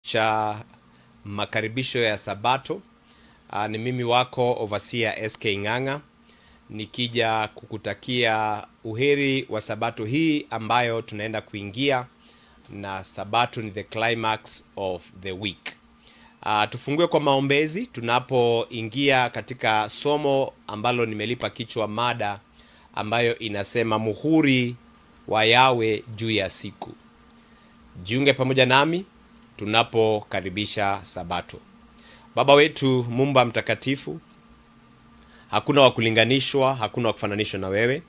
cha makaribisho ya Sabato. Ni mimi wako Overseer SK Ng'ang'a, nikija kukutakia uheri wa Sabato hii ambayo tunaenda kuingia, na Sabato ni the climax of the week. Tufungue kwa maombezi tunapoingia katika somo ambalo nimelipa kichwa mada ambayo inasema muhuri wa Yawe juu ya siku. Jiunge pamoja nami tunapokaribisha Sabato. Baba wetu Muumba mtakatifu, hakuna wa kulinganishwa, hakuna wa kufananishwa na wewe.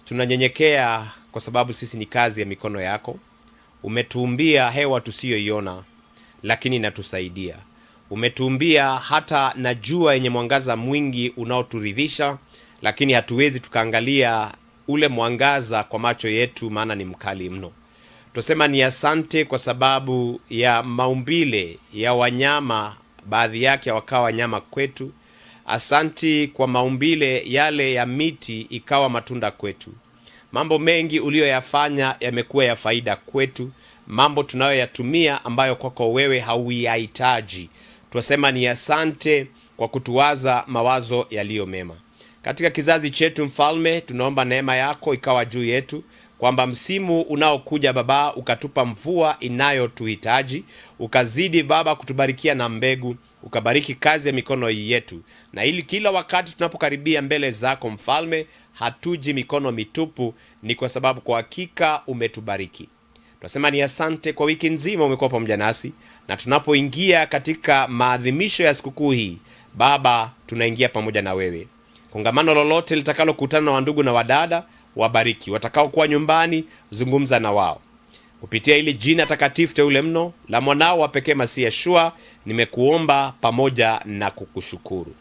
Tunanyenyekea kwa sababu sisi ni kazi ya mikono yako. Umetuumbia hewa tusiyoiona lakini inatusaidia. Umetuumbia hata na jua yenye mwangaza mwingi unaoturidhisha, lakini hatuwezi tukaangalia ule mwangaza kwa macho yetu, maana ni mkali mno. Tusema ni asante kwa sababu ya maumbile ya wanyama, baadhi yake wakawa wanyama kwetu. Asanti kwa maumbile yale ya miti ikawa matunda kwetu. Mambo mengi uliyoyafanya yamekuwa ya faida kwetu, mambo tunayoyatumia ambayo kwako wewe hauihitaji. Tusema ni asante kwa kutuwaza mawazo yaliyo mema. Katika kizazi chetu Mfalme, tunaomba neema yako ikawa juu yetu, kwamba msimu unaokuja Baba ukatupa mvua inayotuhitaji, ukazidi Baba kutubarikia na mbegu, ukabariki kazi ya mikono yetu, na ili kila wakati tunapokaribia mbele zako Mfalme, hatuji mikono mitupu, ni kwa sababu kwa hakika umetubariki. Tunasema ni asante kwa wiki nzima umekuwa pamoja nasi, na tunapoingia katika maadhimisho ya sikukuu hii Baba, tunaingia pamoja na wewe. Kongamano lolote litakalo kutana na wandugu na wadada, wabariki. Watakao kuwa nyumbani, zungumza na wao kupitia ili jina takatifu teule mno la mwanao wa pekee Masihi Yeshua, nimekuomba pamoja na kukushukuru.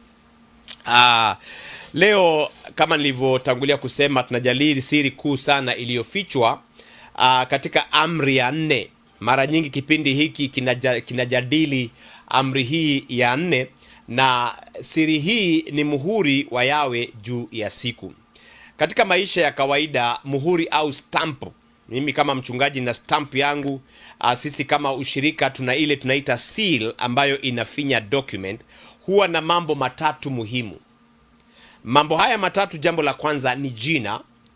Leo kama nilivyotangulia kusema, tunajadili siri kuu sana iliyofichwa katika amri ya 4. Mara nyingi kipindi hiki kinajadili amri hii ya 4, na siri hii ni muhuri wa Yawe juu ya siku. Katika maisha ya kawaida, muhuri au stamp, mimi kama mchungaji na stamp yangu, sisi kama ushirika tuna ile tunaita seal ambayo inafinya document, huwa na mambo matatu muhimu. Mambo haya matatu, jambo la kwanza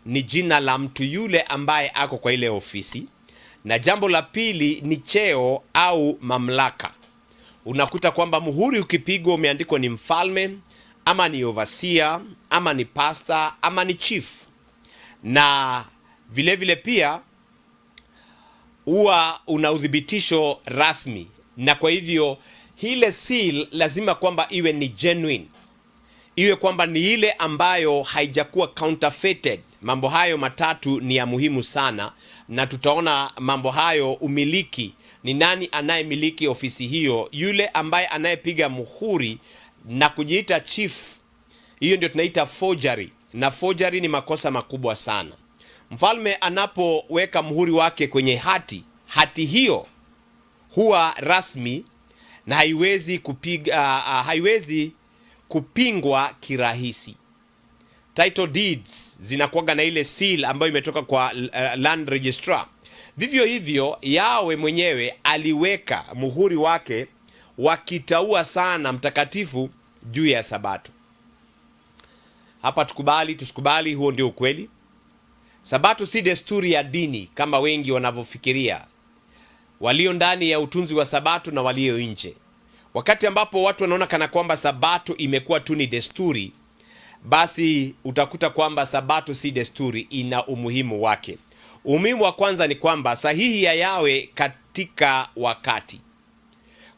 ni jina la mtu yule ambaye ako kwa ile ofisi, na jambo la pili ni cheo au mamlaka. Unakuta kwamba muhuri ukipigwa umeandikwa ni mfalme, ama ni overseer, ama ni pastor, ama ni chief. Na vile vile pia huwa una udhibitisho rasmi, na kwa hivyo ile seal lazima kwamba iwe ni genuine, iwe kwamba ni ile ambayo haijakuwa counterfeited. Mambo hayo matatu ni ya muhimu sana, na tutaona mambo hayo. Umiliki, ni nani anayemiliki ofisi hiyo? Yule ambaye anayepiga muhuri na kujiita chief, hiyo ndio tunaita forgery, na forgery ni makosa makubwa sana. Mfalme anapoweka muhuri wake kwenye hati hiyo huwa rasmi na haiwezi kupingwa kirahisi. Title deeds zinakuwa na ile seal ambayo imetoka kwa land registrar. Vivyo hivyo Yawe mwenyewe aliweka muhuri wake wakitaua sana mtakatifu juu ya Sabato. Hapa tukubali tusikubali, huo ndio ukweli. Sabato si desturi ya dini kama wengi wanavyofikiria, walio ndani ya utunzi wa Sabato na walio nje. Wakati ambapo watu wanaona kana kwamba Sabato imekuwa tu ni desturi, basi utakuta kwamba Sabato si desturi, ina umuhimu wake. Umuhimu wa kwanza ni kwamba sahihi ya Yawe katika wakati.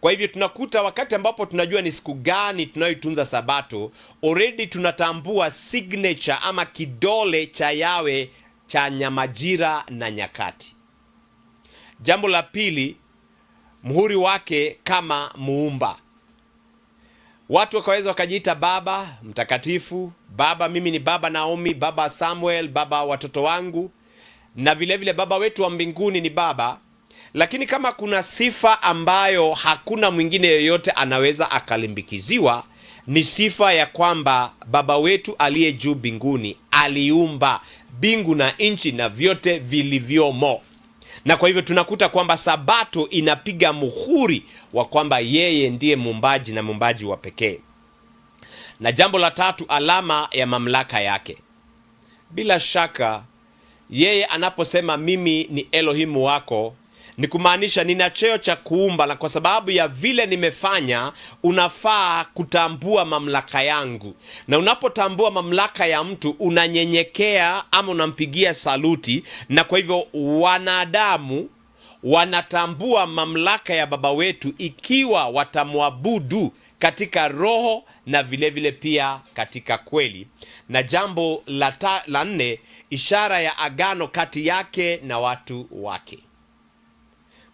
Kwa hivyo tunakuta wakati ambapo tunajua ni siku gani tunayoitunza Sabato, already tunatambua signature ama kidole cha Yawe cha nyamajira na nyakati. Jambo la pili, muhuri wake kama muumba. Watu wakaweza wakajiita baba mtakatifu, baba, mimi ni baba Naomi, baba Samuel, baba watoto wangu, na vile vile baba wetu wa mbinguni ni baba. Lakini kama kuna sifa ambayo hakuna mwingine yoyote anaweza akalimbikiziwa, ni sifa ya kwamba baba wetu aliye juu mbinguni aliumba mbingu na nchi na vyote vilivyomo. Na kwa hivyo tunakuta kwamba sabato inapiga muhuri wa kwamba yeye ndiye muumbaji na muumbaji wa pekee. Na jambo la tatu, alama ya mamlaka yake. Bila shaka yeye anaposema mimi ni Elohimu wako, ni kumaanisha nina cheo cha kuumba, na kwa sababu ya vile nimefanya unafaa kutambua mamlaka yangu. Na unapotambua mamlaka ya mtu unanyenyekea ama unampigia saluti. Na kwa hivyo wanadamu wanatambua mamlaka ya Baba wetu ikiwa watamwabudu katika roho na vile vile pia katika kweli. Na jambo la nne, ishara ya agano kati yake na watu wake.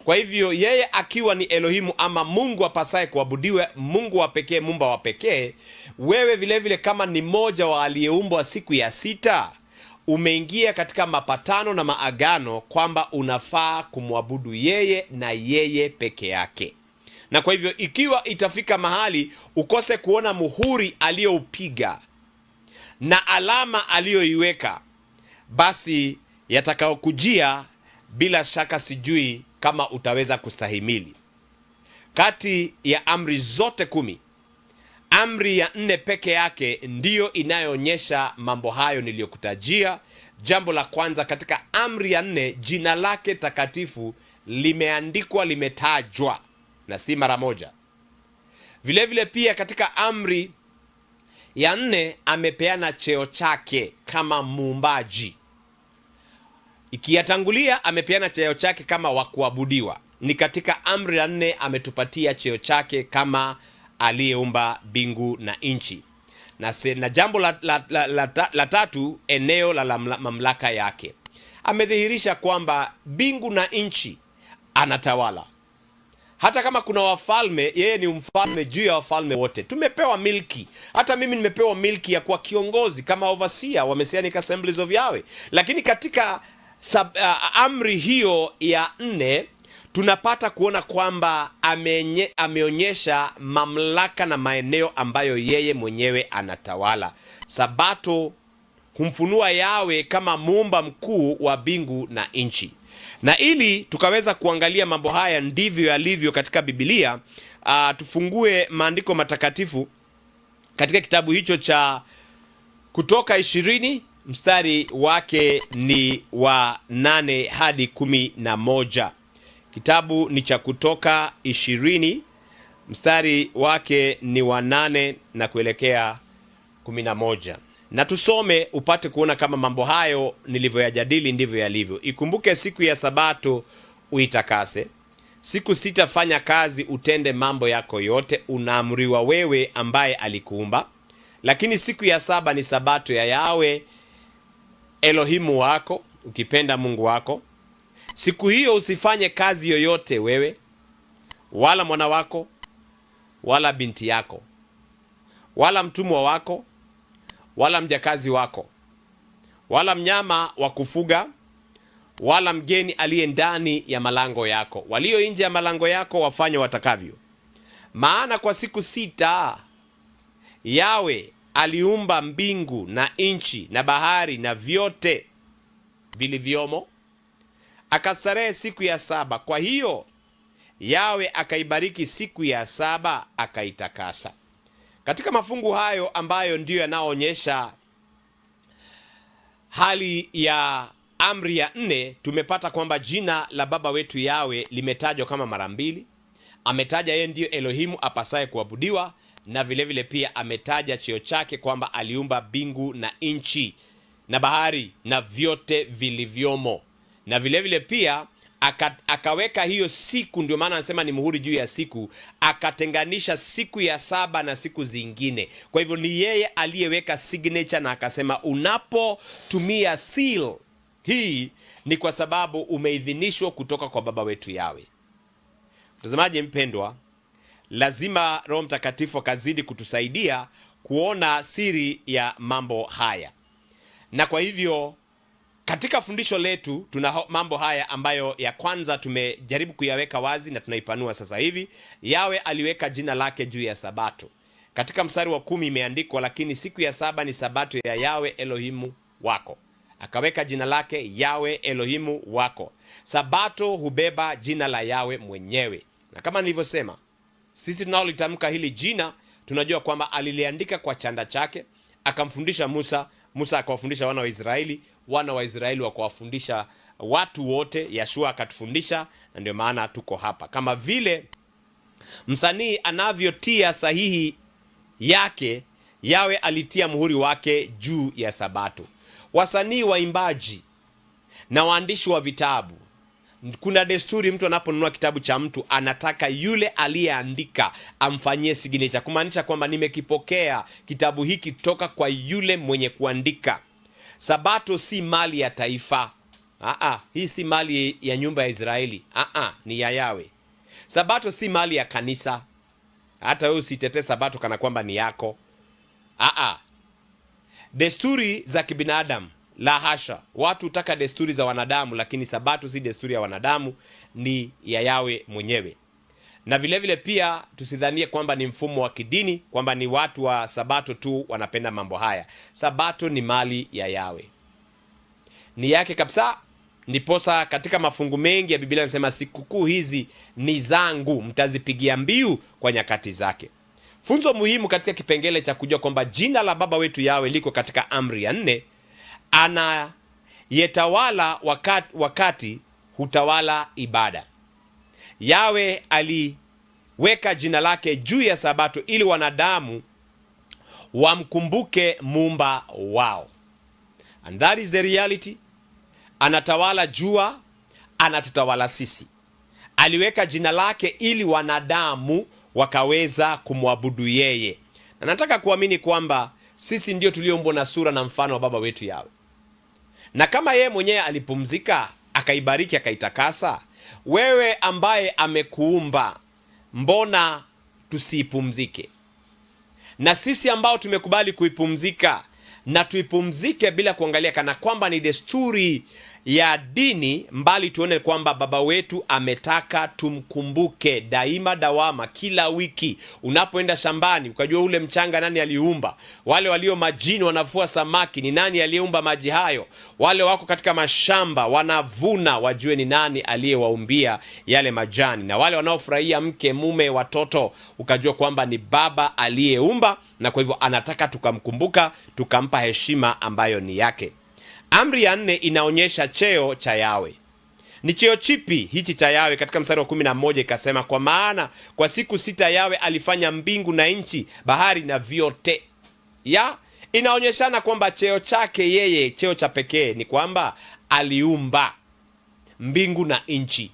Kwa hivyo yeye akiwa ni Elohimu ama Mungu apasaye kuabudiwe, Mungu wa pekee, Muumba wa pekee, wewe vile vile kama ni mmoja wa aliyeumbwa siku ya sita, umeingia katika mapatano na maagano kwamba unafaa kumwabudu yeye na yeye peke yake. Na kwa hivyo ikiwa itafika mahali ukose kuona muhuri aliyoupiga na alama aliyoiweka, basi yatakaokujia bila shaka sijui kama utaweza kustahimili. Kati ya amri zote 10, amri ya 4 peke yake ndiyo inayoonyesha mambo hayo niliyokutajia. Jambo la kwanza, katika amri ya 4 jina lake takatifu limeandikwa, limetajwa na si mara moja. Vile vile pia katika amri ya 4 amepeana cheo chake kama muumbaji. Ikiyatangulia amepeana cheo chake kama wa kuabudiwa. Ni katika amri ya 4 ametupatia cheo chake kama aliyeumba mbingu na nchi. Na jambo la tatu, eneo la mamlaka yake. Amedhihirisha kwamba mbingu na nchi anatawala. Hata kama kuna wafalme, yeye ni mfalme juu ya wafalme wote. Tumepewa milki. Hata mimi nimepewa milki ya kuwa kiongozi kama overseer wa Messianic Assemblies of Yahweh. Lakini katika amri hiyo ya 4 tunapata kuona kwamba ameonyesha mamlaka na maeneo ambayo yeye mwenyewe anatawala. Sabato humfunua Yahweh kama muumba mkuu wa mbingu na nchi. Na ili tukaweza kuangalia mambo haya ndivyo yalivyo katika Biblia, tufungue maandiko matakatifu katika kitabu hicho cha Kutoka 20 mstari wake ni wa 8 hadi 11. Kitabu ni cha Kutoka 20 mstari wake ni wa 8 na kuelekea 11. Na tusome upate kuona kama mambo hayo nilivyoyajadili ndivyo yalivyo. Ikumbuke siku ya Sabato uitakase. Siku 6 fanya kazi, utende mambo yako yote, unaamriwa wewe ambaye alikuumba. Lakini siku ya 7 ni Sabato ya Yahweh Elohimu wako, ukipenda Mungu wako. Siku hiyo usifanye kazi yoyote wewe, wala mwana wako, wala binti yako, wala mtumwa wako, wala mjakazi wako, wala mnyama wa kufuga, wala mgeni aliye ndani ya malango yako. Walio nje ya malango yako wafanye watakavyo. Maana kwa siku 6 Yahweh aliumba mbingu na nchi na bahari na vyote vilivyomo, akastarehe siku ya 7. Kwa hiyo Yahweh akaibariki siku ya 7 akaitakasa. Katika mafungu hayo ambayo ndiyo yanaonyesha hali ya amri ya 4, tumepata kwamba jina la Baba wetu Yahweh limetajwa kama mara 2. Ametaja yeye ndiyo Elohimu apasaye kuabudiwa, na vile vile pia ametaja cheo chake kwamba aliumba mbingu na nchi na bahari na vyote vilivyomo. Na vile vile pia akaweka hiyo siku, ndio maana anasema ni muhuri juu ya siku, akatenganisha siku ya 7 na siku zingine. Kwa hivyo ni yeye aliyeweka signature, na akasema unapotumia seal hii ni kwa sababu umeidhinishwa kutoka kwa Baba wetu Yahweh. Mtazamaji mpendwa, lazima Roho Mtakatifu akazidi kutusaidia kuona siri ya mambo haya. Na kwa hivyo katika fundisho letu tuna mambo haya ambayo ya kwanza tumejaribu kuyaweka wazi na tunaipanua sasa hivi. Yahweh aliweka jina lake juu ya Sabato. Katika mstari wa 10 imeandikwa, lakini siku ya 7 ni Sabato ya Yahweh Elohimu wako. akaweka jina lake Yawe Elohimu wako. Sabato hubeba jina la Yawe mwenyewe, na kama nilivyosema, sisi tunaolitamka hili jina tunajua kwamba aliliandika kwa chanda chake, akamfundisha Musa, Musa akawafundisha wana wa Israeli, wana wa Israeli wakawafundisha watu wote, Yeshua akatufundisha, na ndio maana tuko hapa. Kama vile msanii anavyotia sahihi yake, Yawe alitia muhuri wake juu ya Sabato. Wasanii, waimbaji na waandishi wa vitabu, kuna desturi, mtu anaponunua kitabu cha mtu anataka yule aliyeandika amfanyie signature, kumaanisha kwamba nimekipokea kitabu hiki toka kwa yule mwenye kuandika. Sabato si mali ya taifa. Hii si mali ya nyumba ya Israeli. Ni ya Yawe. Sabato si mali ya kanisa. Hata wewe usitetee Sabato kana kwamba ni yako. Desturi za kibinadamu, la hasha. Watu hutaka desturi za wanadamu, lakini Sabato si desturi ya wanadamu, ni ya Yawe mwenyewe. Na vile vile pia tusidhanie kwamba ni mfumo wa kidini, kwamba ni watu wa Sabato tu wanapenda mambo haya. Sabato ni mali ya Yawe, ni yake kabisa. Ndiposa katika mafungu mengi ya Biblia nasema sikukuu hizi ni zangu, mtazipigia mbiu kwa nyakati zake. Funzo muhimu katika kipengele cha kujua kwamba jina la Baba wetu Yawe liko katika amri ya 4. Anayetawala wakati hutawala ibada. Yawe aliweka jina lake juu ya Sabato ili wanadamu wamkumbuke muumba wao. And that is the reality. Anatawala jua, anatutawala sisi. Aliweka jina lake ili wanadamu wakaweza kumwabudu yeye. Na nataka kuamini kwamba sisi ndio tulioumbwa na sura na mfano wa Baba wetu Yawe. Na kama yeye mwenyewe alipumzika, akaibariki, akaitakasa, wewe ambaye amekuumba, mbona tusipumzike? Na sisi ambao tumekubali kuipumzika, na tuipumzike bila kuangalia kana kwamba ni desturi ya dini, mbali tuone kwamba Baba wetu ametaka tumkumbuke daima dawama. Kila wiki unapoenda shambani, ukajua ule mchanga nani aliumba. Wale walio majini wanavua samaki, ni nani aliyeumba maji hayo. Wale wako katika mashamba wanavuna, wajue ni nani aliyewaumbia yale majani. Na wale wanaofurahia mke, mume, watoto, ukajua kwamba ni Baba aliyeumba, na kwa hivyo anataka tukamkumbuka, tukampa heshima ambayo ni yake. Amri ya 4 inaonyesha cheo cha Yawe. Ni cheo chipi hichi cha Yawe? Katika mstari wa 11 ikasema, kwa maana kwa siku 6 Yawe alifanya mbingu na nchi, bahari na vyote. Inaonyeshana kwamba cheo chake yeye, cheo cha pekee ni kwamba aliumba mbingu na nchi.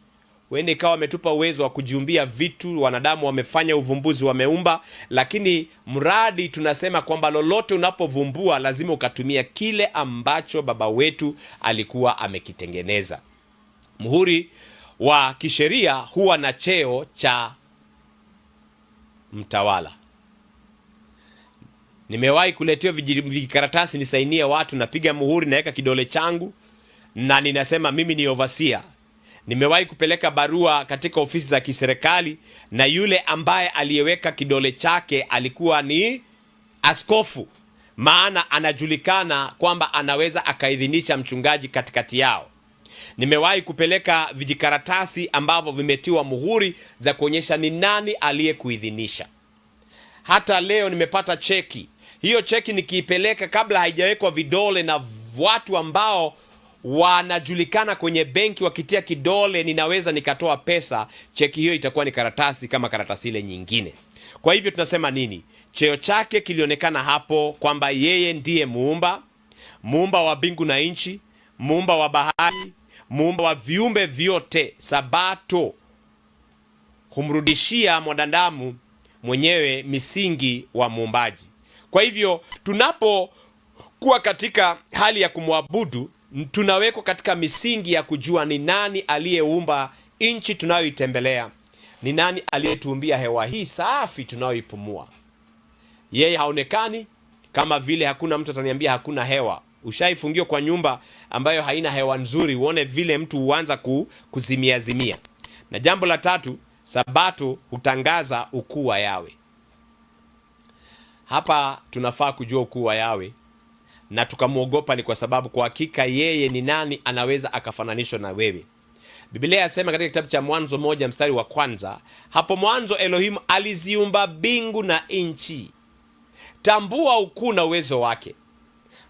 Wende ikawa ametupa uwezo wa kujiumbia vitu, wanadamu wamefanya uvumbuzi, wameumba, lakini mradi tunasema kwamba lolote unapovumbua lazima ukatumia kile ambacho Baba wetu alikuwa amekitengeneza. Muhuri wa kisheria huwa na cheo cha mtawala. Nimewahi kuletea vijikaratasi nisainie watu, napiga muhuri, naweka kidole changu na ninasema mimi ni overseer. Nimewahi kupeleka barua katika ofisi za kiserikali, na yule ambaye aliyeweka kidole chake alikuwa ni askofu, maana anajulikana kwamba anaweza akaidhinisha mchungaji katikati yao. Nimewahi kupeleka vijikaratasi ambavyo vimetiwa muhuri za kuonyesha ni nani aliyekuidhinisha. Hata leo nimepata cheki. Hiyo cheki nikiipeleka, kabla haijawekwa vidole na watu ambao wanajulikana kwenye benki, wakitia kidole ninaweza nikatoa pesa, cheki hiyo itakuwa ni karatasi kama karatasi ile nyingine. Kwa hivyo tunasema nini? Cheo chake kilionekana hapo kwamba yeye ndiye muumba wa mbingu na nchi, muumba wa bahari, muumba wa viumbe vyote. Sabato humrudishia mwanadamu mwenyewe misingi wa muumbaji. Kwa hivyo tunapokuwa katika hali ya kumwabudu, tunawekwa katika misingi ya kujua ni nani aliyeumba nchi tunayoitembelea, ni nani aliyetuumbia hewa hii safi tunayoipumua. Yeye haonekani, kama vile hakuna mtu ataniambia hakuna hewa. Ushaifungiwa kwa nyumba ambayo haina hewa nzuri, uone vile mtu huanza kuzimia. Na jambo la 3, Sabato hutangaza ukuu wa Yawe. Hapa tunafaa kujua ukuu wa Yawe, na tukamwogopa ni kwa sababu kwa hakika yeye ni nani anaweza akafananishwa na wewe. Biblia yasema katika kitabu cha Mwanzo 1 mstari wa 1, hapo mwanzo Elohim aliziumba mbingu na nchi. Tambua ukuu na uwezo wake.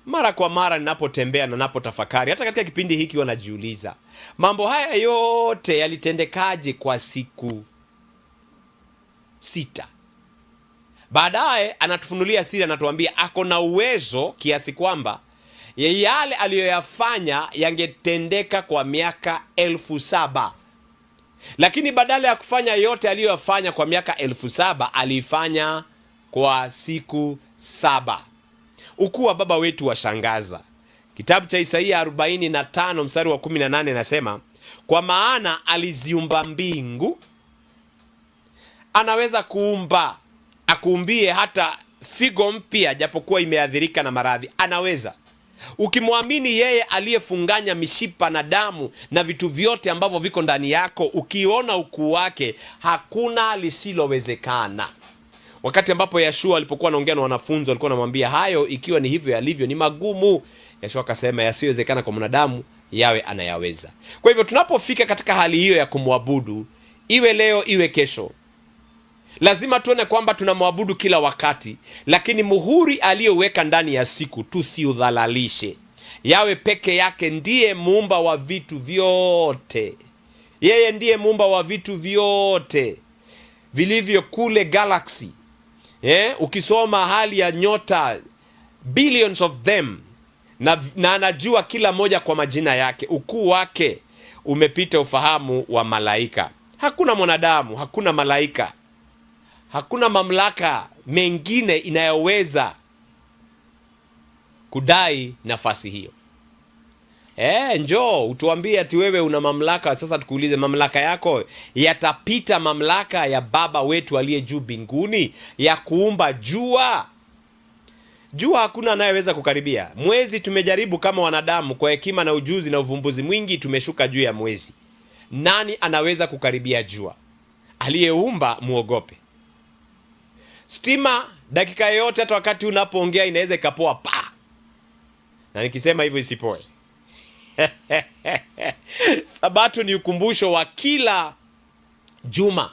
Mara kwa mara ninapotembea na ninapotafakari, hata katika kipindi hiki wanajiuliza, mambo haya yote yalitendekaje kwa siku 6? Baadaye anatufunulia siri, anatuambia ako na uwezo kiasi kwamba yale aliyoyafanya yangetendeka kwa miaka 7,000. Lakini badala ya kufanya yote aliyoyafanya kwa miaka 7,000, alifanya kwa siku 7. Ukuu wa baba wetu washangaza. Kitabu cha Isaia 45 mstari wa 18 nasema, kwa maana aliziumba mbingu. Anaweza kuumba, akuumbie hata figo mpya japokuwa imeathirika na maradhi. Anaweza. Ukimwamini yeye aliyefunganya mishipa na damu na vitu vyote ambavyo viko ndani yako, ukiona ukuu wake, hakuna lisilowezekana. Wakati ambapo Yeshua alipokuwa anaongea na wanafunzi, walikuwa wanamwambia hayo ikiwa ni hivyo yalivyo ni magumu. Yeshua akasema yasiyowezekana kwa mwanadamu yawe anayaweza. Kwa hivyo tunapofika katika hali hiyo ya kumwabudu, iwe leo iwe kesho, lazima tuone kwamba tunamwabudu kila wakati, lakini muhuri aliyoweka ndani ya siku tusiudhalalishe. Yawe peke yake ndiye muumba wa vitu vyote. Yeye ndiye muumba wa vitu vyote vilivyo kule galaxy. Ukisoma hali ya nyota, billions of them, na anajua kila moja kwa majina yake. Ukuu wake umepita ufahamu wa malaika. Hakuna mwanadamu, hakuna malaika, hakuna mamlaka mengine inayoweza kudai nafasi hiyo. Njoo utuambie ati wewe una mamlaka. Sasa tukuulize, mamlaka yako yatapita mamlaka ya baba wetu aliye juu mbinguni ya kuumba jua? Jua hakuna anayeweza kukaribia. Mwezi tumejaribu kama wanadamu, kwa hekima na ujuzi na uvumbuzi mwingi tumeshuka juu ya mwezi. Nani anaweza kukaribia jua? Aliyeumba muogope. Stima dakika yote, hata wakati unapoongea inaweza ikapoa pa. Na nikisema hivyo isipoe. Sabato ni ukumbusho wa kila juma.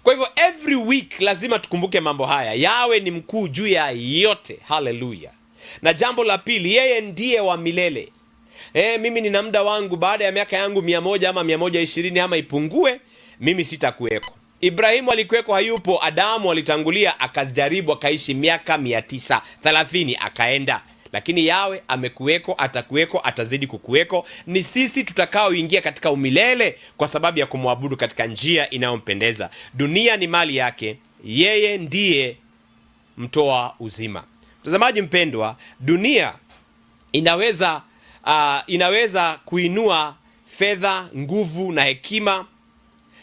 Kwa hivyo every week lazima tukumbuke mambo haya. Yawe ni mkuu juu ya yote. Haleluya. Na jambo la pili, yeye ndiye wa milele. Mimi nina muda wangu, baada ya miaka yangu 100 ama 120 ama ipungue, mimi sitakuweko. Ibrahimu alikuweko, hayupo. Adamu alitangulia, akajaribu, akaishi miaka 930 akaenda. Lakini yawe amekuweko, atakuweko, atazidi kukuweko. Ni sisi tutakaoingia katika umilele kwa sababu ya kumwabudu katika njia inayompendeza. Dunia ni mali yake, yeye ndiye mtoa uzima. Mtazamaji mpendwa, dunia inaweza kuinua fedha, nguvu na hekima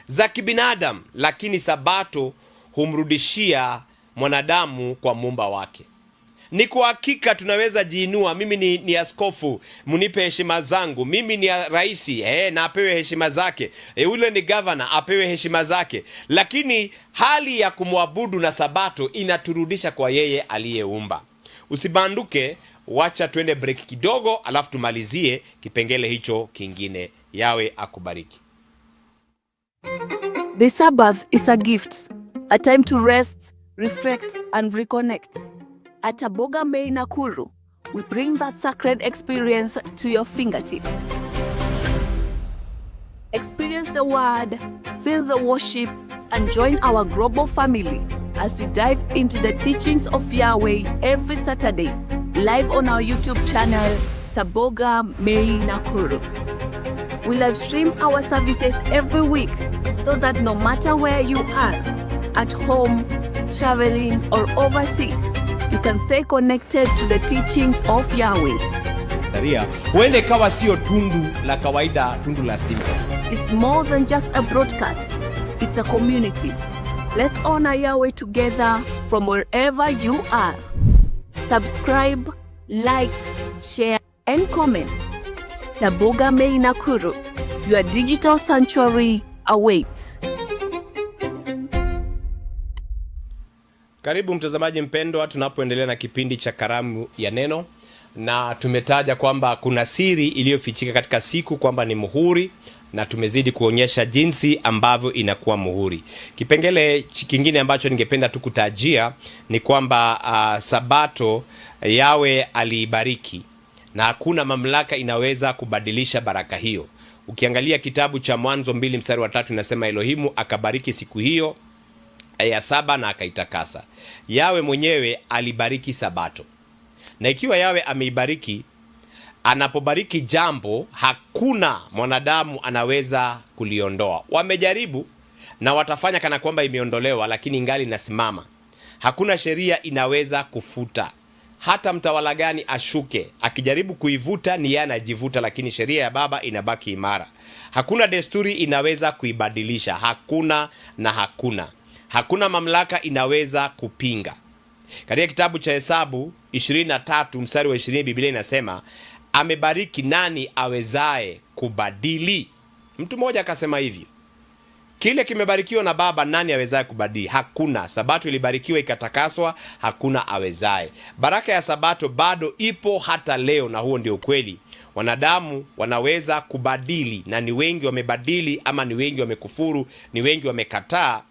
za kibinadamu, lakini sabato humrudishia mwanadamu kwa muumba wake. Ni kwa hakika tunaweza jiinua. Mimi ni askofu, munipe heshima zangu. Mimi ni raisi, na apewe heshima zake. Ule ni governor, apewe heshima zake. Lakini hali ya kumwabudu na sabato inaturudisha kwa yeye aliyeumba. Usibanduke, wacha tuende break kidogo, alafu tumalizie kipengele hicho kingine. Yawe akubariki. The Sabbath is a gift, a time to rest, reflect and reconnect. At Taboga May Nakuru, we bring that sacred experience to your fingertips. Experience the word, feel the worship, and join our global family as we dive into the teachings of Yahweh every Saturday, live on our YouTube channel, Taboga May Nakuru. We live stream our services every week so that no matter where you are, at home, traveling, or overseas, you can stay connected to the teachings of Yahweh. Huende kawa sio tundu la kawaida, tundu la simba. It's more than just a broadcast. It's a community. Let's honor Yahweh together from wherever you are. Subscribe, like, share, and comment. Taboga May Nakuru, your digital sanctuary awaits. Karibu mtazamaji mpendwa, tunapoendelea na kipindi cha Karamu ya Neno. na tumetaja kwamba kuna siri iliyofichika katika siku kwamba ni muhuri, na tumezidi kuonyesha jinsi ambavyo inakuwa muhuri. Kipengele kingine ambacho ningependa tu kutajia ni kwamba Sabato Yawe aliibariki na hakuna mamlaka inaweza kubadilisha baraka hiyo. Ukiangalia kitabu cha Mwanzo 2 mstari wa 3 inasema Elohimu akabariki siku hiyo ya 7 na akaitakasa. Yawe mwenyewe alibariki Sabato. Na ikiwa Yawe ameibariki, anapobariki jambo hakuna mwanadamu anaweza kuliondoa. Wamejaribu na watafanya kana kwamba imeondolewa, lakini ingali inasimama. Hakuna sheria inaweza kufuta. Hata mtawala gani ashuke, akijaribu kuivuta ni yeye anajivuta, lakini sheria ya Baba inabaki imara. Hakuna desturi inaweza kuibadilisha, hakuna na hakuna. Hakuna mamlaka inaweza kupinga. Katika kitabu cha Hesabu 23 mstari wa 20 Biblia inasema amebariki, nani awezaye kubadili? Mtu mmoja akasema hivyo, kile kimebarikiwa na Baba, nani awezaye kubadili? Hakuna. Sabato ilibarikiwa ikatakaswa, hakuna awezaye. Baraka ya Sabato bado ipo hata leo, na huo ndio ukweli. Wanadamu wanaweza kubadili, na ni wengi wamebadili, ama ni wengi wamekufuru, ni wengi wamekataa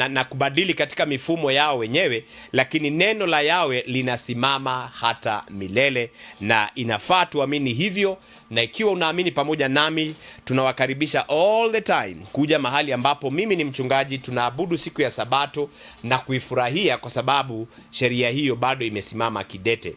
na kubadili katika mifumo yao wenyewe, lakini neno la Yawe linasimama hata milele, na inafaa tuamini hivyo. Na ikiwa unaamini pamoja nami, tunawakaribisha all the time kuja mahali ambapo mimi ni mchungaji, tunaabudu siku ya Sabato na kuifurahia, kwa sababu sheria hiyo bado imesimama kidete.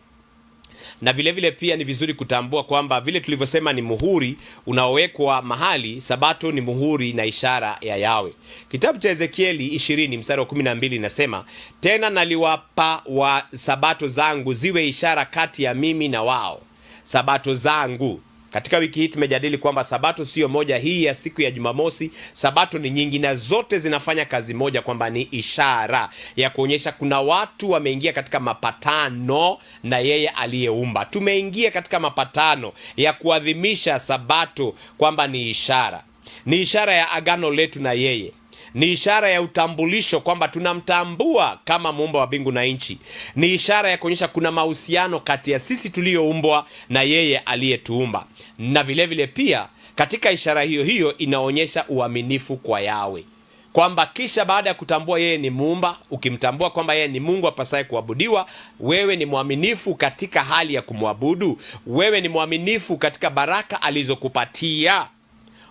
Na vile vile pia ni vizuri kutambua kwamba vile tulivyosema ni muhuri unaowekwa mahali, Sabato ni muhuri na ishara ya Yawe. Kitabu cha Ezekieli 20 mstari wa 12 inasema, tena naliwapa wa Sabato zangu ziwe ishara kati ya mimi na wao. Sabato zangu. Katika wiki hii tumejadili kwamba Sabato sio moja hii ya siku ya Jumamosi. Sabato ni nyingi na zote zinafanya kazi moja, kwamba ni ishara ya kuonyesha kuna watu wameingia katika mapatano na yeye aliyeumba. Tumeingia katika mapatano ya kuadhimisha Sabato kwamba ni ishara. Ni ishara ya agano letu na yeye. Ni ishara ya utambulisho kwamba tunamtambua kama muumba wa mbingu na nchi. Ni ishara ya kuonyesha kuna mahusiano kati ya sisi tulioumbwa na yeye aliyetuumba. Na vile vile pia katika ishara hiyo hiyo inaonyesha uaminifu kwa Yawe, kwamba kisha baada ya kutambua yeye ni muumba, ukimtambua kwamba yeye ni Mungu apasaye kuabudiwa, wewe ni mwaminifu katika hali ya kumwabudu. Wewe ni mwaminifu katika baraka alizokupatia.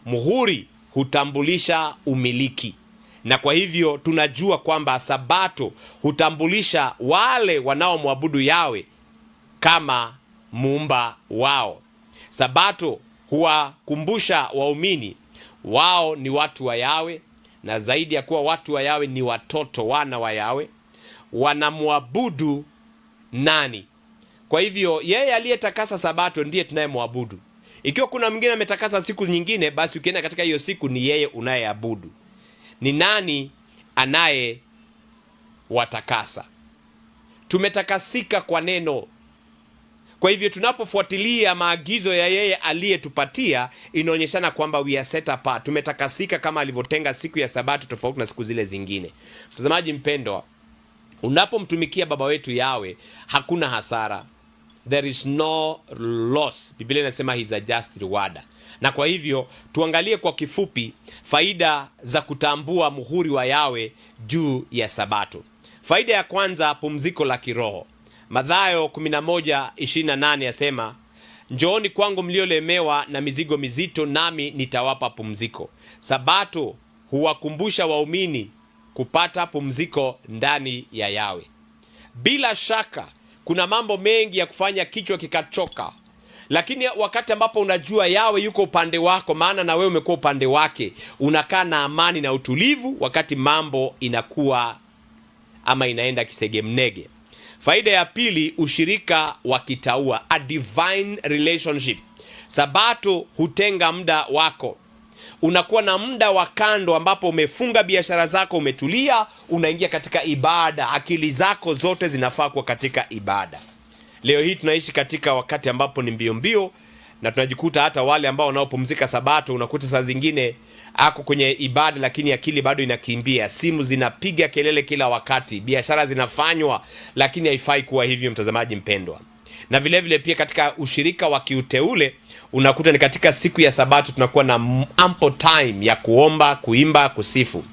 Muhuri hutambulisha umiliki. Na kwa hivyo tunajua kwamba Sabato hutambulisha wale wanaomwabudu Yawe kama muumba wao. Sabato huwakumbusha waumini wao ni watu wa Yawe, na zaidi ya kuwa watu wa Yawe ni watoto, wana wa Yawe. Wanamwabudu nani? Kwa hivyo yeye aliyetakasa Sabato ndiye tunayemwabudu. Ikiwa kuna mwingine ametakasa siku nyingine, basi ukienda katika hiyo siku ni yeye unayeabudu. Ni nani anaye watakasa? Tumetakasika kwa neno. Kwa hivyo tunapofuatilia maagizo ya yeye aliyetupatia, inaonyeshana kwamba we are set apart. Tumetakasika kama alivyotenga siku ya Sabato tofauti na siku zile zingine. Mtazamaji mpendwa, unapomtumikia Baba wetu Yawe hakuna hasara. There is no loss. Biblia inasema he is a just rewarder. Na kwa hivyo tuangalie kwa kifupi faida za kutambua muhuri wa Yawe juu ya Sabato. Faida ya kwanza, pumziko la kiroho. Mathayo 11:28 yasema, njooni kwangu mliolemewa na mizigo mizito, nami nitawapa pumziko. Sabato huwakumbusha waumini kupata pumziko ndani ya Yawe. Bila shaka kuna mambo mengi ya kufanya kichwa kikachoka, lakini wakati ambapo unajua Yawe yuko upande wako, maana na wewe umekuwa upande wake, unakaa na amani na utulivu wakati mambo inakuwa ama inaenda kisegemnege. Faida ya pili, ushirika wa kitaua, a divine relationship. Sabato hutenga muda wako. Unakuwa na muda wa kando ambapo umefunga biashara zako, umetulia, unaingia katika ibada. Akili zako zote zinafaa kuwa katika ibada. Leo hii tunaishi katika wakati ambapo ni mbio mbio, na tunajikuta hata wale ambao wanaopumzika Sabato unakuta saa zingine ako kwenye ibada lakini akili bado inakimbia. Simu zinapiga kelele kila wakati, biashara zinafanywa, lakini haifai kuwa hivyo mtazamaji mpendwa. Na vile vile pia katika ushirika wa kiuteule unakuta ni katika siku ya Sabato tunakuwa na ample time ya kuomba, kuimba, kusifu.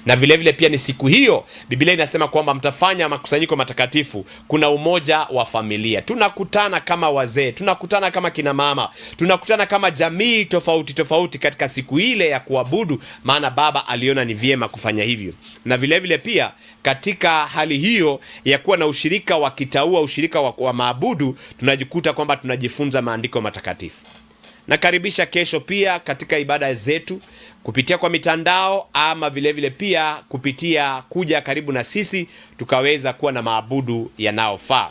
Na vile vile pia ni siku hiyo Biblia inasema kwamba mtafanya makusanyiko matakatifu. Kuna umoja wa familia, tunakutana kama wazee, tunakutana kama kina mama, tunakutana kama jamii tofauti tofauti katika siku ile ya kuabudu, maana Baba aliona ni vyema kufanya hivyo. Na vile vile pia katika hali hiyo ya kuwa na ushirika wa kitaua, ushirika wa maabudu, tunajikuta kwamba tunajifunza maandiko matakatifu. Nakaribisha kesho pia katika ibada zetu kupitia kwa mitandao, ama vile vile pia kupitia kuja karibu na sisi tukaweza kuwa na maabudu yanayofaa.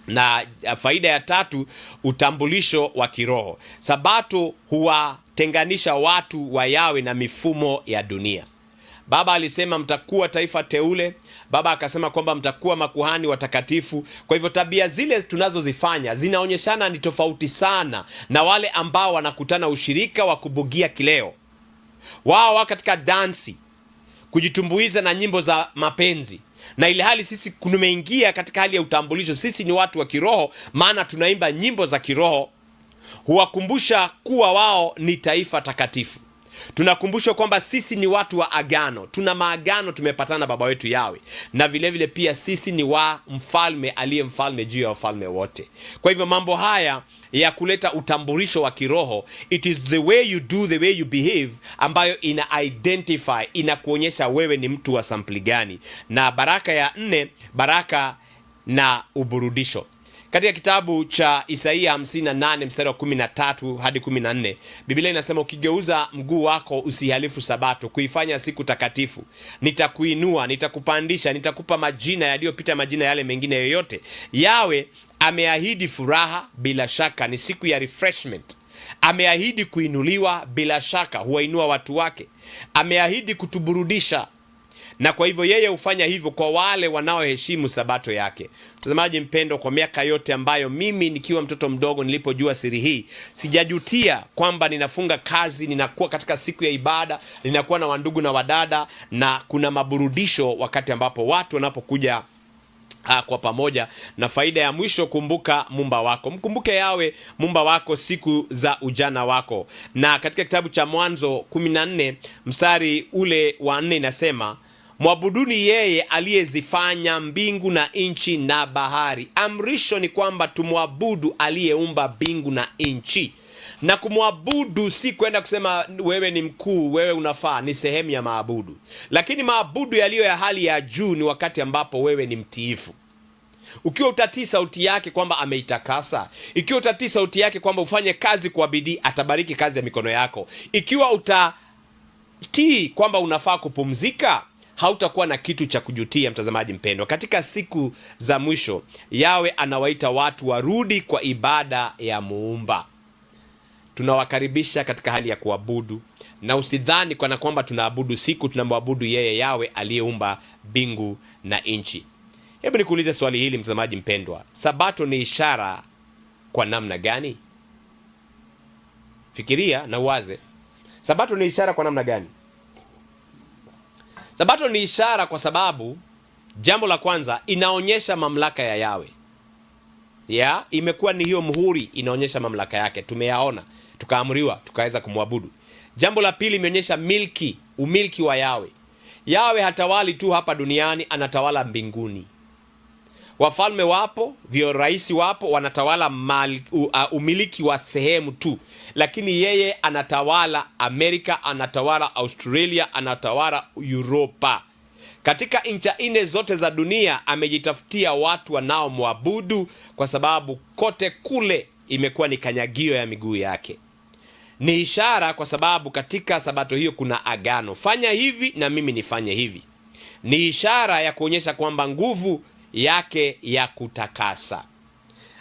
Na faida ya tatu, utambulisho wa kiroho. Sabato huwatenganisha watu wa Yawe na mifumo ya dunia. Baba alisema mtakuwa taifa teule. Baba akasema kwamba mtakuwa makuhani watakatifu. Kwa hivyo tabia zile tunazozifanya zinaonyeshana ni tofauti sana na wale ambao wanakutana ushirika wa kubugia kileo. Wao katika dansi, kujitumbuiza na nyimbo za mapenzi, na ile hali sisi tumeingia katika hali ya utambulisho. Sisi ni watu wa kiroho, maana tunaimba nyimbo za kiroho. Huwakumbusha kuwa wao ni taifa takatifu. Tunakumbushwa kwamba sisi ni watu wa agano, tuna maagano tumepatana baba wetu Yawe, na vile vile pia sisi ni wa mfalme aliye mfalme juu ya wafalme wote. Kwa hivyo mambo haya ya kuleta utambulisho wa kiroho, it is the way you do, the way you behave, ambayo ina identify, inakuonyesha wewe ni mtu wa sampli gani. Na baraka ya 4, baraka na uburudisho. Katika kitabu cha Isaia 58 mstari wa 13 hadi 14, Biblia inasema ukigeuza mguu wako usihalifu Sabato, kuifanya siku takatifu, nitakuinua, nitakupandisha, nitakupa majina yaliyopita majina yale mengine yoyote. Yawe ameahidi furaha, bila shaka ni siku ya refreshment. Ameahidi kuinuliwa, bila shaka huwainua watu wake. Ameahidi kutuburudisha, na kwa hivyo yeye hufanya hivyo kwa wale wanaoheshimu Sabato yake. Mtazamaji mpendo, kwa miaka yote ambayo mimi nikiwa mtoto mdogo nilipojua siri hii, sijajutia kwamba ninafunga kazi, ninakuwa katika siku ya ibada, ninakuwa na wandugu na wadada, na kuna maburudisho wakati ambapo watu wanapokuja kwa pamoja. Na faida ya mwisho, kumbuka Muumba wako. Mkumbuke Yawe Muumba wako siku za ujana wako. Na katika kitabu cha Mwanzo 14 mstari ule wa 4 inasema, mwabuduni yeye aliyezifanya mbingu na nchi na bahari. Amrisho ni kwamba tumwabudu aliyeumba mbingu na nchi. Na kumwabudu si kwenda kusema wewe ni mkuu, wewe unafaa, ni sehemu ya maabudu. Lakini maabudu yaliyo ya hali ya juu ni wakati ambapo wewe ni mtiifu. Ukiwa utatii sauti yake kwamba ameitakasa, ikiwa utatii sauti yake kwamba ufanye kazi kwa bidii, atabariki kazi ya mikono yako. Ikiwa utatii kwamba unafaa kupumzika, hautakuwa na kitu cha kujutia. Mtazamaji mpendwa, katika siku za mwisho Yawe anawaita watu warudi kwa ibada ya Muumba. Tunawakaribisha katika hali ya kuabudu, na usidhani kana kwamba tunaabudu siku, tunamwabudu yeye Yawe aliyeumba mbingu na nchi. Hebu nikuulize swali hili mtazamaji mpendwa, Sabato ni ishara kwa namna gani? Fikiria na uwaze. Sabato ni ishara kwa namna gani? Sabato ni ishara kwa sababu, jambo la kwanza, inaonyesha mamlaka ya Yawe. Imekuwa ni hiyo muhuri, inaonyesha mamlaka yake. Tumeyaona, tukaamriwa, tukaweza kumwabudu. Jambo la pili, imeonyesha umiliki wa Yawe. Yawe hatawali tu hapa duniani, anatawala mbinguni. Wafalme wapo, viongozi wapo, wanatawala umiliki wa sehemu tu, lakini yeye anatawala Amerika, anatawala Australia, anatawala Europa. Katika nchi 4 zote za dunia amejitafutia watu wanaomwabudu, kwa sababu kote kule imekuwa ni kanyagio ya miguu yake. Ni ishara kwa sababu katika Sabato hiyo kuna agano, fanya hivi na mimi nifanye hivi. Ni ishara ya kuonyesha kwamba nguvu yake ya kutakasa.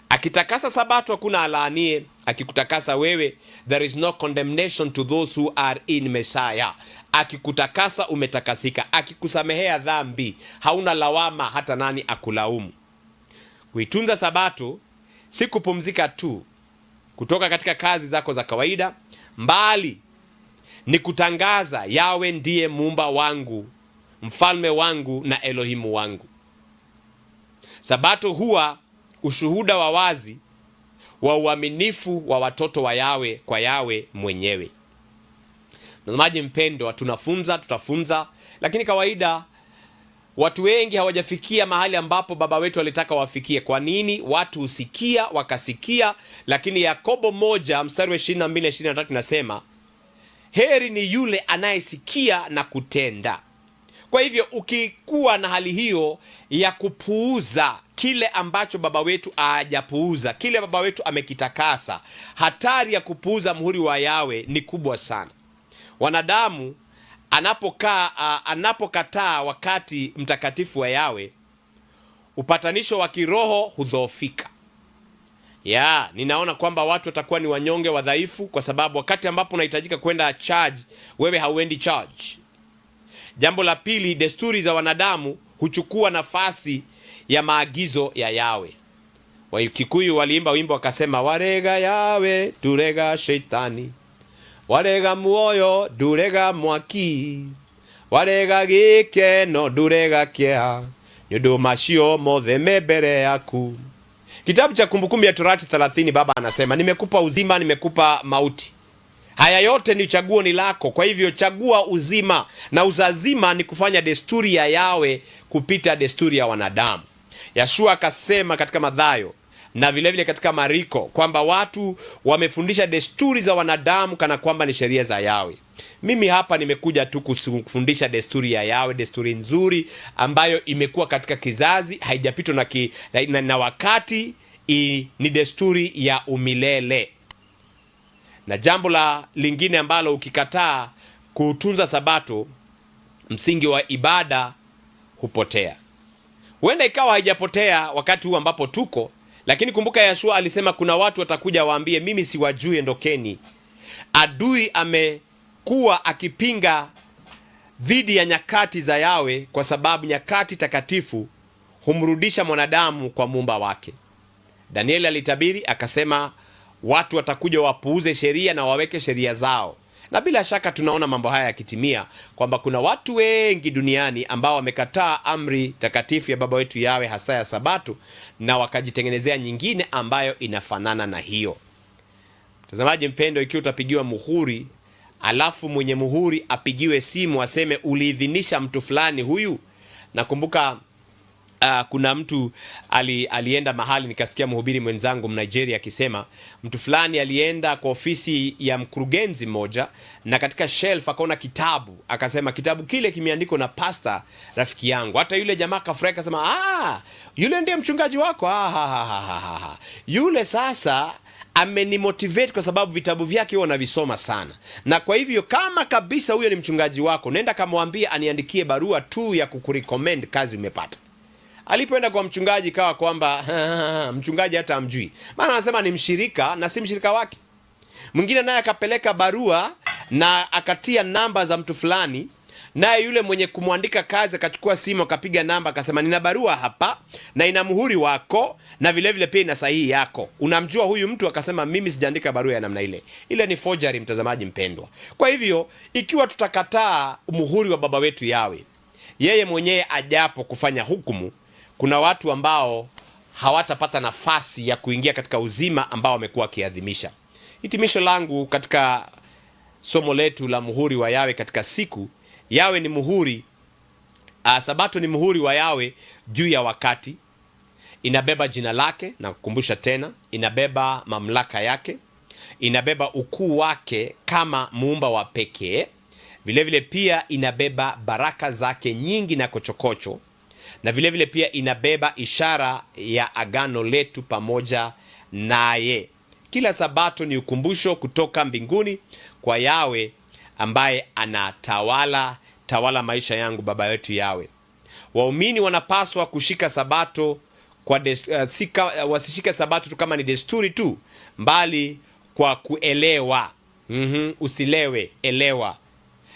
Akitakasa Sabato hakuna alaanie. Akikutakasa wewe, there is no condemnation to those who are in Messiah. Akikutakasa umetakasika. Akikusamehea dhambi hauna lawama, hata nani akulaumu. Kuitunza Sabato si kupumzika tu kutoka katika kazi zako za kawaida, mbali ni kutangaza Yawe ndiye Muumba wangu, mfalme wangu na Elohimu wangu. Sabato huwa ushuhuda wa wazi wa uaminifu wa watoto wa Yawe kwa Yawe mwenyewe. Mtazamaji mpendwa, tutafunza, lakini kawaida watu wengi hawajafikia mahali ambapo baba wetu alitaka wafikie. Kwa nini? Watu husikia wakasikia, lakini Yakobo 1 mstari wa 22-23 nasema, heri ni yule anayesikia na kutenda. Kwa hivyo ukikuwa na hali hiyo ya kupuuza kile ambacho baba wetu hajapuuza, kile baba wetu amekitakasa, hatari ya kupuuza muhuri wa Yawe ni kubwa sana. Wanadamu anapokataa wakati mtakatifu wa Yawe, upatanisho wa kiroho hudhoofika. Ninaona kwamba watu watakuwa ni wanyonge, wadhaifu, kwa sababu wakati ambapo unahitajika kwenda charge, wewe hauendi charge. Jambo la pili, desturi za wanadamu huchukua nafasi ya maagizo ya Yawe. Wakikuyu waliimba wimbo wakasema, warega Yawe durega shetani, warega muoyo durega mwaki, warega gikeno durega kea, nyundo mashio mothe mbere yaku. Kitabu cha Kumbukumbu ya Torati 30, baba anasema, nimekupa uzima, nimekupa mauti. Haya yote ni chaguo, ni lako. Kwa hivyo chagua uzima, na uzazima ni kufanya desturi ya Yawe kupita desturi ya wanadamu. Yeshua akasema katika Mathayo na vile vile katika Mariko kwamba watu wamefundisha desturi za wanadamu kana kwamba ni sheria za Yawe. Mimi hapa nimekuja tu kufundisha desturi ya Yawe, desturi nzuri ambayo imekuwa katika kizazi, haijapitwa na wakati, ni desturi ya umilele. Na jambo lingine ambalo ukikataa kutunza sabato, msingi wa ibada hupotea. Huenda ikawa haijapotea wakati huu ambapo tuko, lakini kumbuka Yeshua alisema kuna watu watakuja waambie, mimi siwajui, ondokeni. Adui amekuwa akipinga dhidi ya nyakati za Yawe, kwa sababu nyakati takatifu humrudisha mwanadamu kwa muumba wake. Danieli alitabiri akasema, watu watakuja wapuuze sheria na waweke sheria zao. Na bila shaka tunaona mambo haya yakitimia, kwamba kuna watu wengi duniani ambao wamekataa amri takatifu ya baba wetu Yawe, hasa ya sabato, na wakajitengenezea nyingine ambayo inafanana na hiyo. Mtazamaji mpendo, ikiwa utapigiwa muhuri, alafu mwenye muhuri apigiwe simu aseme uliidhinisha mtu fulani huyu. Nakumbuka kuna mtu alienda mahali, nikasikia mhubiri mwenzangu Mnigeria akisema mtu fulani alienda kwa ofisi ya mkurugenzi mmoja, na katika shelf akaona kitabu, akasema kitabu kile kimeandikwa na pasta rafiki yangu. Hata yule jamaa kafurahi akasema, yule ndiye mchungaji wako. Yule sasa amenimotivate kwa sababu vitabu vyake huwa navisoma sana, na kwa hivyo kama kabisa huyo ni mchungaji wako, nenda kamwambie aniandikie barua tu ya kukurecommend kazi umepata. Alipoenda kwa mchungaji kawa kwamba mchungaji hata amjui, maana anasema ni mshirika na si mshirika wake. Mwingine naye akapeleka barua na akatia namba za mtu fulani, naye yule mwenye kumwandika kazi akachukua simu akapiga namba akasema, nina barua hapa na ina muhuri wako na vile vile pia ina sahihi yako, unamjua huyu mtu? Akasema, mimi sijaandika barua ya namna ile. Ile ni forgery, mtazamaji mpendwa. Kwa hivyo ikiwa tutakataa muhuri wa baba wetu Yawe, yeye mwenyewe ajapo kufanya hukumu, kuna watu ambao hawatapata nafasi ya kuingia katika uzima ambao wamekuwa wakiadhimisha. Hitimisho langu katika somo letu la muhuri wa Yawe katika siku, Yawe ni muhuri, sabato ni muhuri wa Yawe juu ya wakati. Inabeba jina lake, na kukumbusha tena, inabeba mamlaka yake, inabeba ukuu wake kama muumba wa pekee. Vile vile pia inabeba baraka zake nyingi na kochokocho, na vile vile pia inabeba ishara ya agano letu pamoja naye. Kila sabato ni ukumbusho kutoka mbinguni kwa Yawe ambaye anatawala maisha yangu, baba yetu Yawe. Waumini wanapaswa kushika sabato kwa wasishike sabato tu kama ni desturi tu, mbali kwa kuelewa. Usilewe, elewa.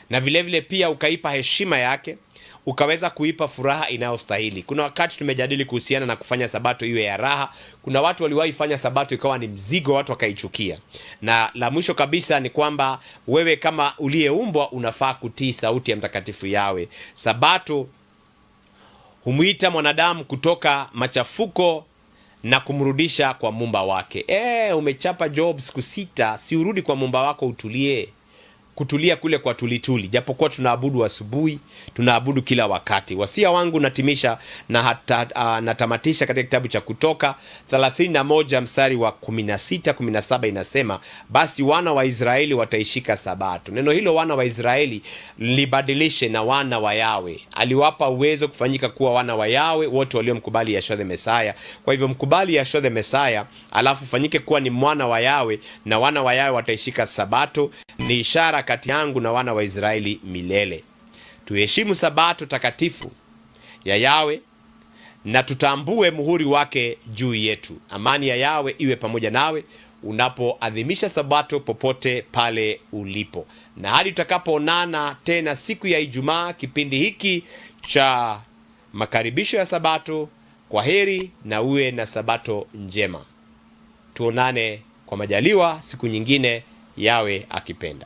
Na vile vile pia ukaipa heshima yake, ukaweza kuipa furaha inayostahili. Kuna wakati tumejadili kuhusiana na kufanya sabato iwe ya raha. Kuna watu waliwahi fanya sabato ikawa ni mzigo, watu wakaichukia. Na la mwisho kabisa ni kwamba wewe kama uliyeumbwa unafaa kutii sauti ya mtakatifu Yawe. Sabato humuita mwanadamu kutoka machafuko na kumrudisha kwa Muumba wake. Umechapa job siku 6, si urudi kwa Muumba wako utulie. Kutulia kule kwa tulituli, japokuwa tunaabudu asubuhi, tunaabudu kila wakati. Wasia wangu natimisha na natamatisha katika kitabu cha Kutoka 31 mstari wa 16-17 inasema, basi wana wa Israeli wataishika sabato. Neno hilo wana wa Israeli libadilishe na wana wa Yawe. Aliwapa uwezo kufanyika kuwa wana wa Yawe wote waliomkubali Yeshua the Messiah. Kwa hivyo mkubali Yeshua the Messiah, alafu fanyike kuwa ni mwana wa Yawe, na wana wa Yawe wataishika sabato. Ni ishara kati yangu na wana wa Israeli milele. Tuheshimu sabato takatifu ya Yawe na tutambue muhuri wake juu yetu. Amani ya Yawe iwe pamoja nawe unapoadhimisha sabato popote pale ulipo. Na hadi tutakapoonana tena siku ya Ijumaa, kipindi hiki cha makaribisho ya sabato, kwa heri na uwe na sabato njema. Tuonane kwa majaliwa siku nyingine, Yawe akipenda.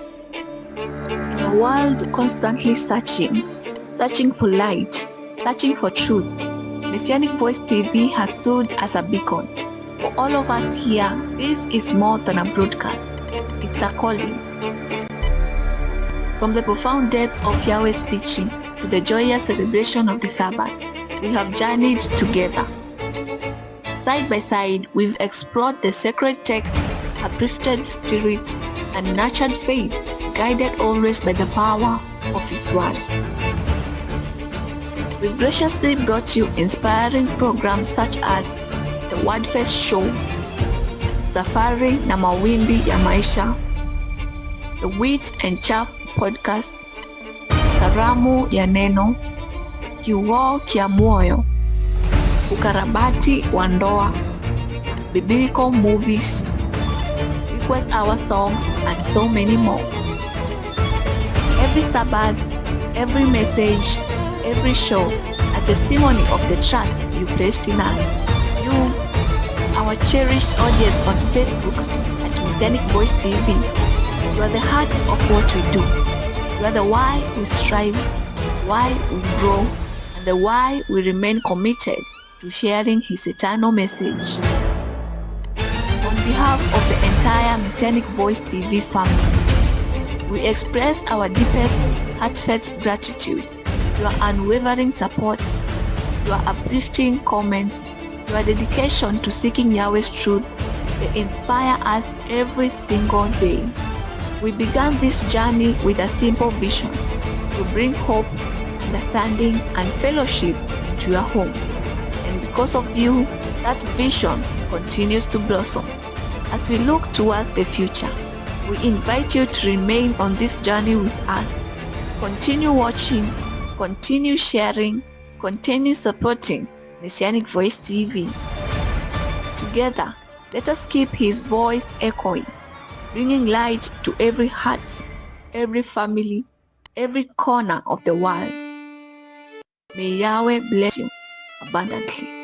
In a world constantly searching for light, searching for truth, Messianic Voice TV has stood as a beacon. For all of us here, this is more than a broadcast. It's a calling. From the profound depths of Yahweh's teaching to the joyous celebration of the Sabbath, we have journeyed together. Side by side, we've explored the sacred text, uplifted spirits, and nurtured faith, guided always by the power of His Word. We've graciously brought you inspiring programs such as the Word Fest Show, Safari na Mawimbi ya Maisha, the Wheat and Chaff Podcast, Karamu ya Neno, Kiuo Kia Moyo, Ukarabati wa Ndoa, Biblical Movies, Request Our Songs, and so many more. Every Sabbath, every message, every show, a testimony of the trust you placed in us. You, our cherished audience on Facebook at Messianic Voice TV, you are the heart of what we do. You are the why we strive, why we grow, and the why we remain committed to sharing His eternal message. On behalf of the entire Messianic Voice TV family, we express our deepest, heartfelt gratitude. Your unwavering support, your uplifting comments, your dedication to seeking Yahweh's truth, they inspire us every single day. We began this journey with a simple vision to bring hope, understanding, and fellowship into your home. And because of you, that vision continues to blossom. As we look towards the future, we invite you to remain on this journey with us. Continue watching, continue sharing, continue supporting Messianic Voice TV. Together, let us keep His voice echoing, bringing light to every heart, every family, every corner of the world. May Yahweh bless you abundantly.